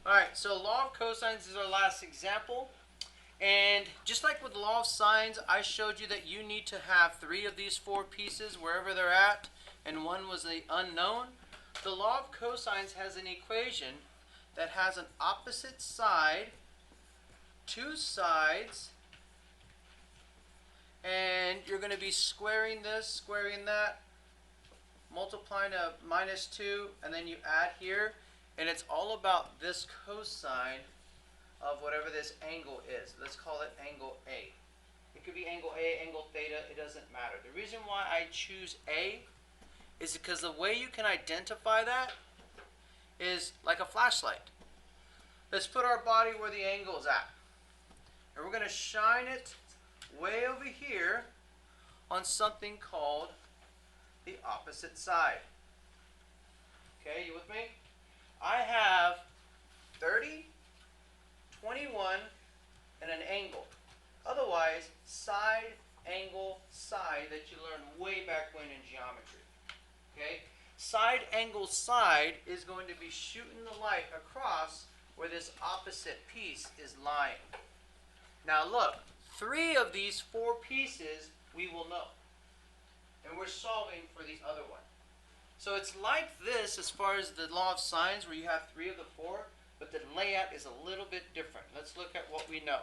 Alright, so law of cosines is our last example. And just like with law of sines, I showed you that you need to have 3 of these 4 pieces wherever they're at, and one was the unknown. The law of cosines has an equation that has an opposite side, 2 sides, and you're going to be squaring this, squaring that, multiplying a -2, and then you add here, and it's all about this cosine of whatever this angle is. Let's call it angle A. It could be angle A, angle theta, it doesn't matter. The reason why I choose A is because the way you can identify that is like a flashlight. Let's put our body where the angle is at. And we're going to shine it way over here on something called the opposite side. Okay, you with me? I have 30, 21, and an angle. Otherwise, side, angle, side that you learned way back when in geometry. Okay? Side, angle, side is going to be shooting the light across where this opposite piece is lying. Now look, 3 of these 4 pieces we will know. And we're solving for these other ones. So it's like this as far as the law of sines where you have 3 of the 4, but the layout is a little bit different. Let's look at what we know.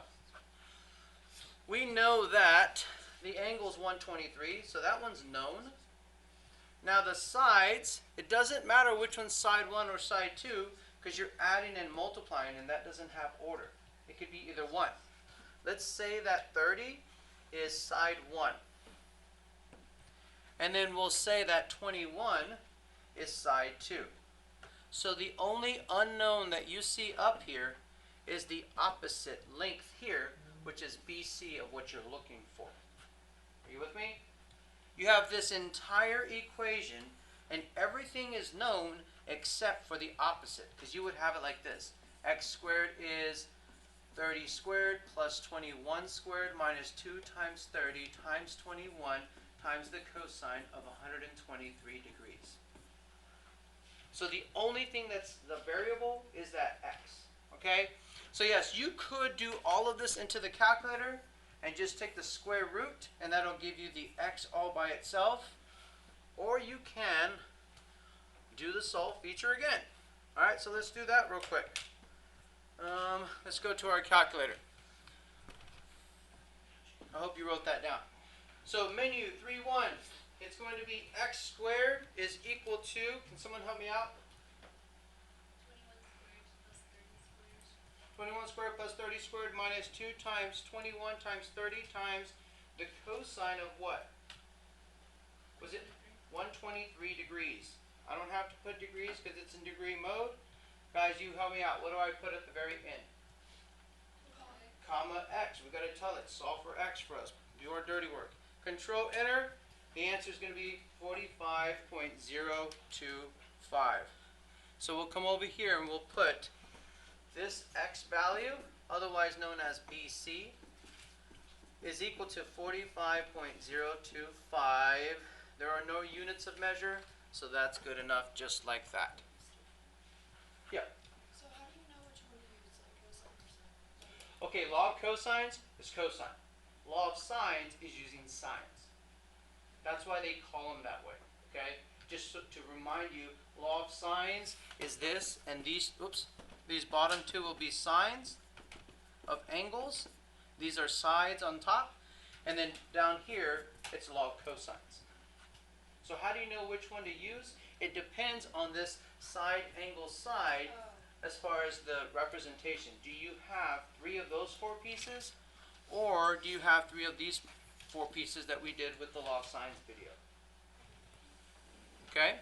We know that the angle is 123, so that one's known. Now the sides, it doesn't matter which one's side 1 or side 2 because you're adding and multiplying and that doesn't have order. It could be either one. Let's say that 30 is side 1. And then we'll say that 21 is side 2. So the only unknown that you see up here is the opposite length here, which is BC of what you're looking for. Are you with me? You have this entire equation, and everything is known except for the opposite, because you would have it like this. X squared is 30 squared plus 21 squared minus 2 times 30 times 21 times the cosine of 123 degrees. So the only thing that's the variable is that x. Okay? So yes, you could do all of this into the calculator and just take the square root, and that'll give you the x all by itself. Or you can do the solve feature again. Alright, so let's do that real quick. Let's go to our calculator. I hope you wrote that down. So menu 3-1, it's going to be x squared is equal to, can someone help me out? 21 squared plus 30 squared minus 2 times 21 times 30 times the cosine of what? Was it 123 degrees? I don't have to put degrees because it's in degree mode. Guys, you help me out. What do I put at the very end? Comma x. We've got to tell it. Solve for x for us. Do our dirty work. Control enter. The answer is going to be 45.025. So we'll come over here and we'll put this x value, otherwise known as BC, is equal to 45.025. There are no units of measure, so that's good enough just like that. Yeah. So how do you know which one to use, like cosine or sine? Okay, law of cosines is cosine. Law of sines is using sines. That's why they call them that way. Okay? Just so, to remind you, law of sines is this, and these bottom 2 will be sines of angles. These are sides on top, and then down here it's law of cosines. So how do you know which one to use? It depends on this side angle side as far as the representation. Do you have 3 of those 4 pieces, or do you have 3 of these 4 pieces that we did with the law of sines video? Okay?